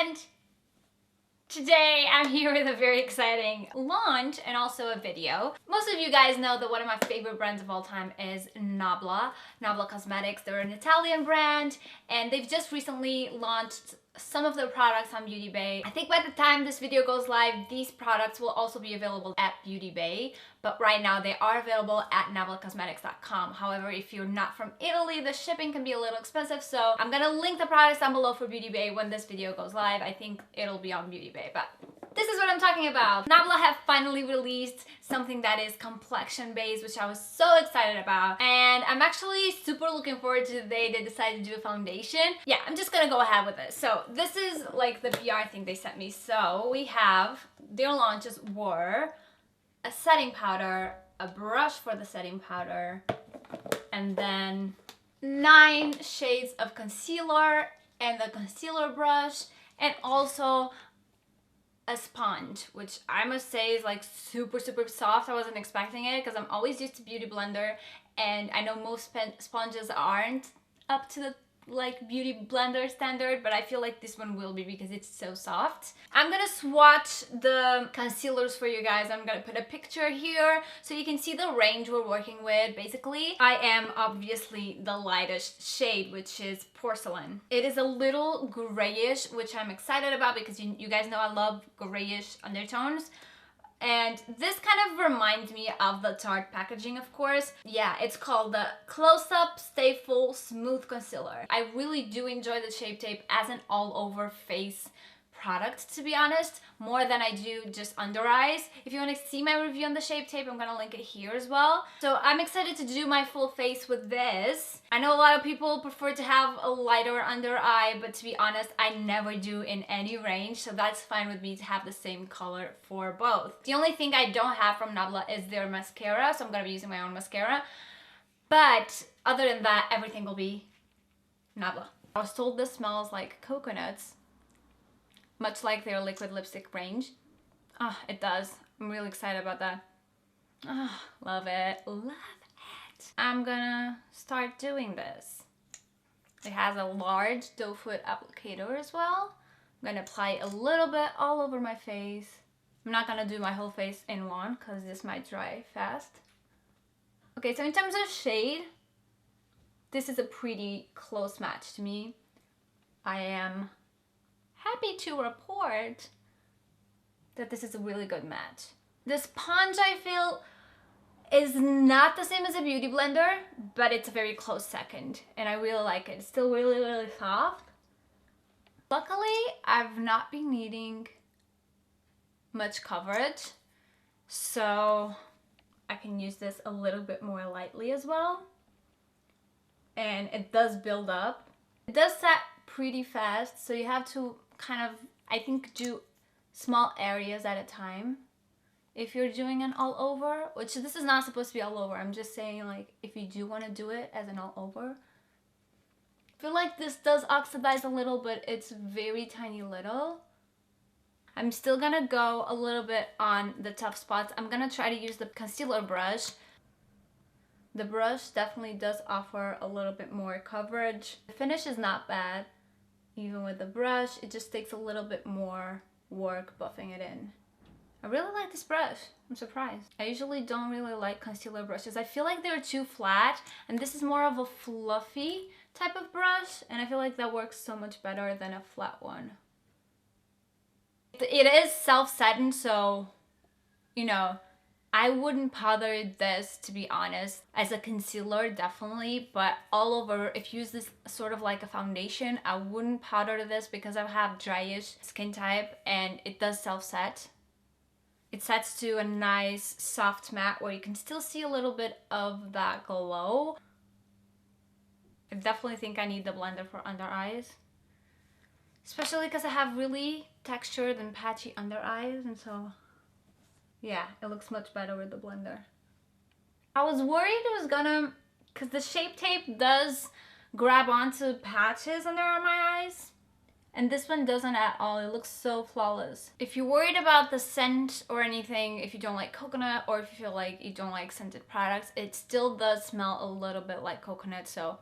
and today I'm here with a very exciting launch and also a video. Most of you guys know that one of my favorite brands of all time is NABLA Cosmetics. They're an Italian brand and they've just recently launched some of their products on Beauty Bay. I think by the time this video goes live, these products will also be available at Beauty Bay, but right now they are available at nablacosmetics.com. However, if you're not from Italy, the shipping can be a little expensive, so I'm gonna link the products down below for Beauty Bay when this video goes live. I think it'll be on Beauty Bay, but this is what I'm talking about. NABLA have finally released something that is complexion based, which I was so excited about. And I'm actually super looking forward to the day they decide to do a foundation. Yeah, I'm just gonna go ahead with this. So this is like the PR thing they sent me. So we have, their launches were a setting powder, a brush for the setting powder, and then 9 shades of concealer and the concealer brush, and also a sponge, which I must say is like super soft. I wasn't expecting it because I'm always used to Beauty Blender, and I know most sponges aren't up to the like Beauty Blender standard, but I feel like this one will be because it's so soft. I'm gonna swatch the concealers for you guys. I'm gonna put a picture here so you can see the range we're working with. Basically, I am obviously the lightest shade, which is Porcelain. It is a little grayish, which I'm excited about because you guys know I love grayish undertones. And this kind of reminds me of the Tarte packaging, of course. Yeah, it's called the Close Up Stay Full Smooth Concealer. I really do enjoy the Shape Tape as an all-over face product, to be honest, more than I do just under eyes. If you want to see my review on the Shape Tape, I'm gonna link it here as well. So I'm excited to do my full face with this. I know a lot of people prefer to have a lighter under eye, but to be honest, I never do in any range, so that's fine with me to have the same color for both. The only thing I don't have from NABLA is their mascara, so I'm gonna be using my own mascara. But other than that, everything will be NABLA. I was told this smells like coconuts, much like their liquid lipstick range. Ah, it does. I'm really excited about that. Ah, love it. Love it. I'm gonna start doing this. It has a large doe foot applicator as well. I'm gonna apply a little bit all over my face. I'm not gonna do my whole face in one because this might dry fast. Okay, so in terms of shade, this is a pretty close match to me. I am happy to report that this is a really good match. The sponge, I feel, is not the same as a Beauty Blender, but it's a very close second, and I really like it. It's still really soft. Luckily, I've not been needing much coverage, so I can use this a little bit more lightly as well. And it does build up. It does set pretty fast, so you have to kind of, I think, do small areas at a time if you're doing an all over, which this is not supposed to be all over. I'm just saying, like, if you do want to do it as an all over. I feel like this does oxidize a little, but it's very tiny little. I'm still gonna go a little bit on the tough spots. I'm gonna try to use the concealer brush. The brush definitely does offer a little bit more coverage. The finish is not bad. Even with the brush, it just takes a little bit more work buffing it in. I really like this brush. I'm surprised. I usually don't really like concealer brushes. I feel like they're too flat, and this is more of a fluffy type of brush, and I feel like that works so much better than a flat one. It is self-setting, so, you know, I wouldn't powder this, to be honest, as a concealer, definitely, but all over, if you use this sort of like a foundation, I wouldn't powder this because I have dryish skin type and it does self-set. It sets to a nice soft matte where you can still see a little bit of that glow. I definitely think I need the blender for under eyes, especially because I have really textured and patchy under eyes, and so yeah, it looks much better with the blender. I was worried it was gonna, because the Shape Tape does grab onto patches under my eyes, and this one doesn't at all. It looks so flawless. If you're worried about the scent or anything, if you don't like coconut, or if you feel like you don't like scented products, it still does smell a little bit like coconut, so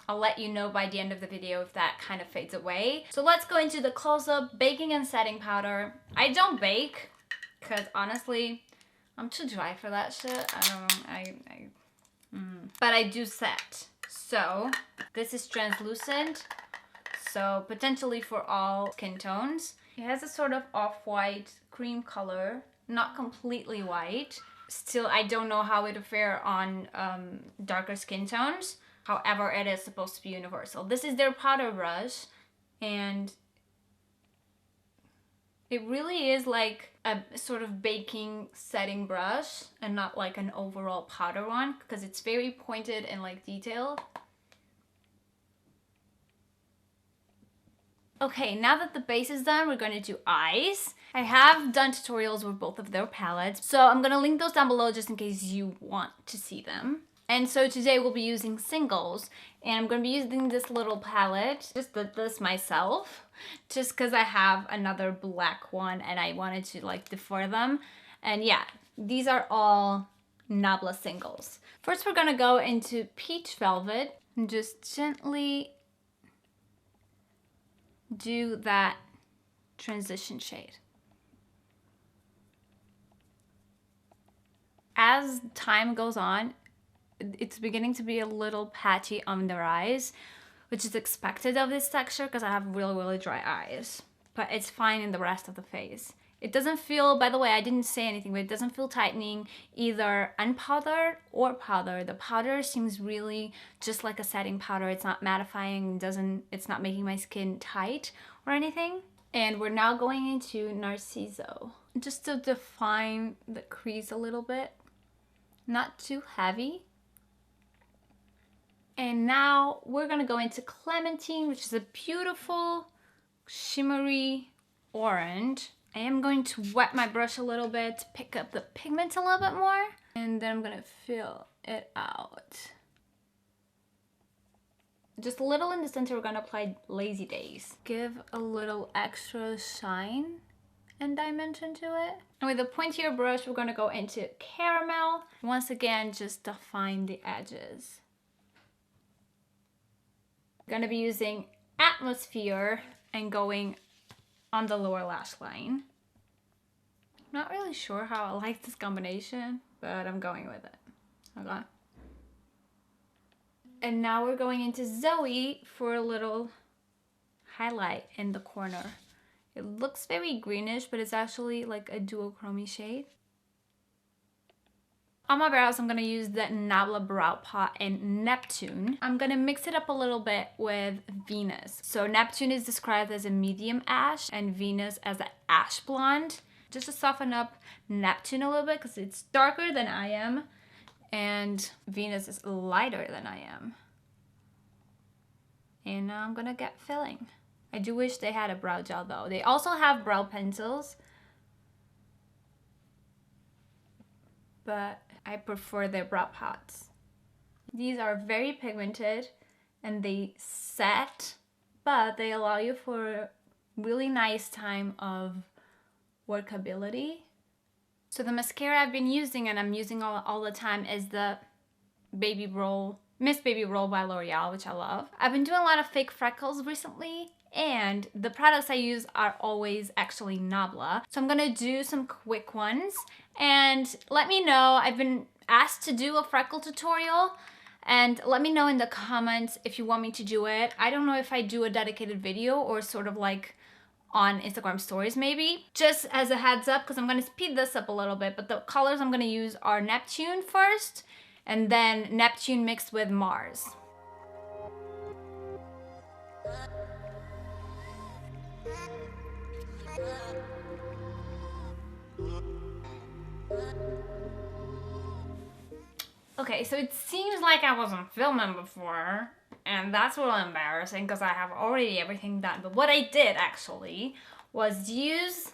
I'll let you know by the end of the video if that kind of fades away. So let's go into the close-up baking and setting powder. I don't bake because honestly, I'm too dry for that shit. But I do set. So this is translucent, so potentially for all skin tones. It has a sort of off-white cream color, not completely white. Still, I don't know how it will fare on darker skin tones. However, it is supposed to be universal. This is their powder brush, and it really is like a sort of baking setting brush and not like an overall powder one, because it's very pointed and like detailed. Okay, now that the base is done, we're going to do eyes. I have done tutorials with both of their palettes, so I'm going to link those down below just in case you want to see them. And so today we'll be using singles, and I'm going to be using this little palette. Just did this myself, just because I have another black one and I wanted to like defer them. And yeah, these are all NABLA singles. First we're going to go into Peach Velvet and just gently do that transition shade. As time goes on, it's beginning to be a little patchy under eyes, which is expected of this texture because I have really dry eyes, but it's fine in the rest of the face. It doesn't feel, by the way, I didn't say anything, but it doesn't feel tightening either unpowdered or powdered. The powder seems really just like a setting powder. It's not mattifying, it's not making my skin tight or anything. And we're now going into Narciso, just to define the crease a little bit. Not too heavy. And now we're gonna go into Clementine, which is a beautiful shimmery orange. I am going to wet my brush a little bit to pick up the pigment a little bit more, and then I'm gonna fill it out. Just a little in the center, we're gonna apply Lazy Days. Give a little extra shine and dimension to it. And with a pointier brush, we're gonna go into Caramel. Once again, just define the edges. Gonna be using Atmosphere and going on the lower lash line. Not really sure how I like this combination, but I'm going with it. Okay. And now we're going into Zoe for a little highlight in the corner. It looks very greenish, but it's actually like a duochrome shade. On my brows, I'm going to use the NABLA Brow Pot in Neptune. I'm going to mix it up a little bit with Venus. So Neptune is described as a medium ash and Venus as an ash blonde. Just to soften up Neptune a little bit because it's darker than I am and Venus is lighter than I am. And now I'm going to get filling. I do wish they had a brow gel though. They also have brow pencils, but I prefer their brow pots. These are very pigmented and they set, but they allow you for a really nice time of workability. So the mascara I've been using and I'm using all the time is the Miss Baby Roll by L'Oreal, which I love. I've been doing a lot of fake freckles recently, and the products I use are always actually NABLA. So I'm gonna do some quick ones and let me know. I've been asked to do a freckle tutorial and let me know in the comments if you want me to do it. I don't know if I do a dedicated video or sort of like on Instagram stories maybe. Just as a heads up, because I'm gonna speed this up a little bit, but the colors I'm gonna use are Neptune first and then Neptune mixed with Mars. Okay, so it seems like I wasn't filming before, and that's a little embarrassing because I have already everything done. But what I did actually was use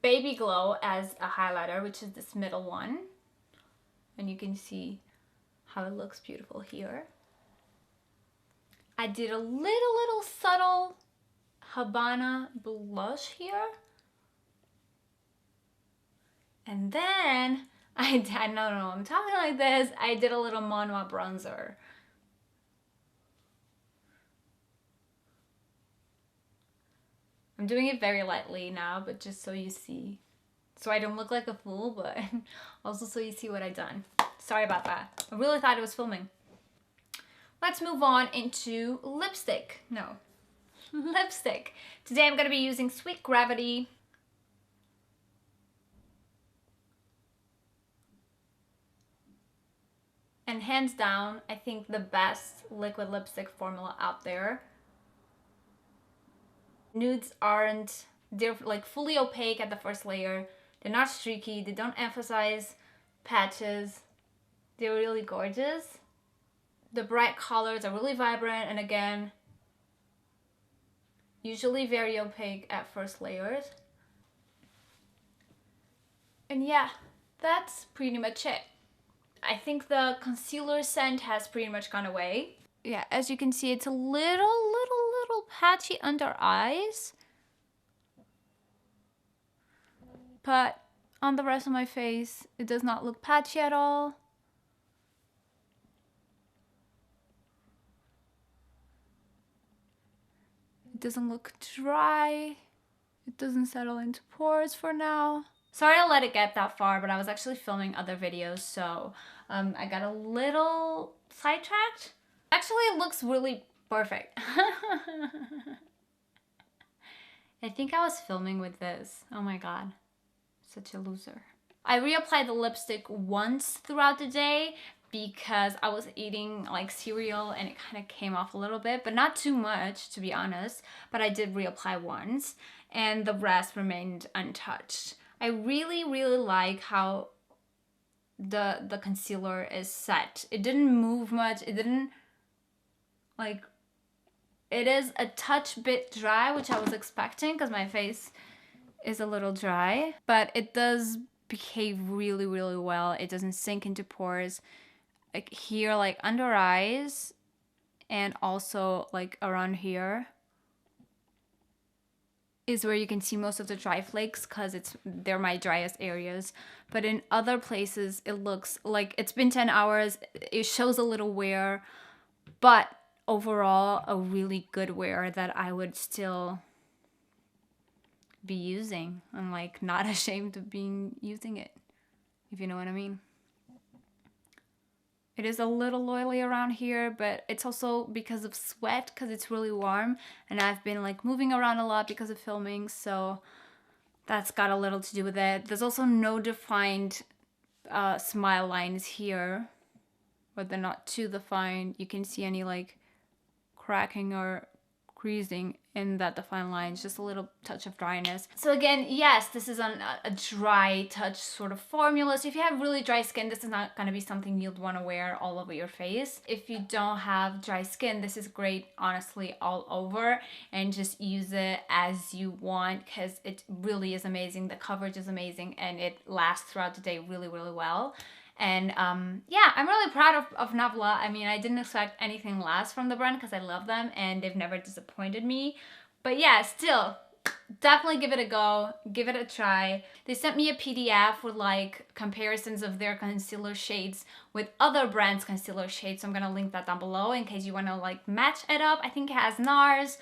Baby Glow as a highlighter, which is this middle one. And you can see how it looks beautiful here. I did a little subtle Habana blush here. And then No, I'm talking like this. I did a little Monoi bronzer. I'm doing it very lightly now, but just so you see. So I don't look like a fool, but also so you see what I've done. Sorry about that. I really thought it was filming. Let's move on into lipstick. No, lipstick. Today I'm going to be using Sweet Gravity. And hands down, I think the best liquid lipstick formula out there. Nudes aren't, they're like fully opaque at the first layer. They're not streaky. They don't emphasize patches. They're really gorgeous. The bright colors are really vibrant, and again, usually very opaque at first layers. And yeah, that's pretty much it. I think the concealer scent has pretty much gone away. Yeah, as you can see, it's a little patchy under eyes. But on the rest of my face, it does not look patchy at all. It doesn't look dry. It doesn't settle into pores for now. Sorry I let it get that far, but I was actually filming other videos, so I got a little sidetracked. Actually, it looks really perfect. I think I was filming with this. Oh my god, such a loser. I reapplied the lipstick once throughout the day because I was eating like cereal and it kind of came off a little bit, but not too much to be honest. But I did reapply once and the rest remained untouched. I really like how the concealer is set. It didn't move much. It didn't like, it is a touch bit dry, which I was expecting because my face is a little dry, but it does behave really well. It doesn't sink into pores. Like here, like under eyes, and also like around here is where you can see most of the dry flakes because they're my driest areas. But in other places, it looks like it's been 10 hours. It shows a little wear, but overall, a really good wear that I would still be using. I'm like not ashamed of using it, if you know what I mean. It is a little oily around here, but it's also because of sweat, because it's really warm and I've been like moving around a lot because of filming, so that's got a little to do with it. There's also no defined smile lines here, but they're not too defined. You can see any like cracking or creasing in that defined line, just a little touch of dryness. So again, yes, this is a dry touch sort of formula. So if you have really dry skin, this is not going to be something you'd want to wear all over your face. If you don't have dry skin, this is great, honestly, all over, and just use it as you want because it really is amazing. The coverage is amazing and it lasts throughout the day really well. And yeah, I'm really proud of NABLA. I mean, I didn't expect anything less from the brand because I love them and they've never disappointed me. But yeah, still, definitely give it a go. Give it a try. They sent me a PDF with like comparisons of their concealer shades with other brands' concealer shades. So I'm going to link that down below in case you want to like match it up. I think it has NARS,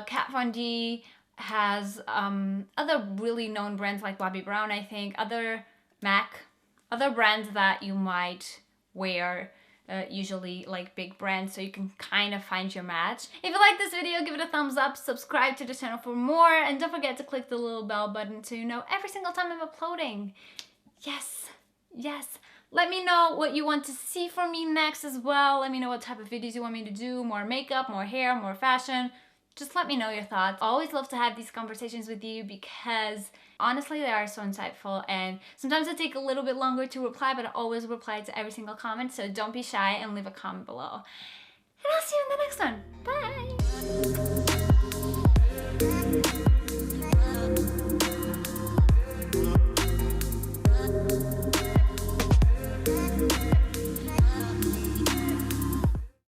Kat Von D, has other really known brands like Bobbi Brown, I think, MAC. Other brands that you might wear, usually like big brands, so you can kind of find your match. If you like this video, give it a thumbs up, subscribe to the channel for more, and don't forget to click the little bell button so you know every single time I'm uploading. Yes. Let me know what you want to see from me next as well. Let me know what type of videos you want me to do, more makeup, more hair, more fashion. Just let me know your thoughts. I always love to have these conversations with you because honestly, they are so insightful, and sometimes it takes a little bit longer to reply, but I always reply to every single comment, so don't be shy and leave a comment below. And I'll see you in the next one. Bye!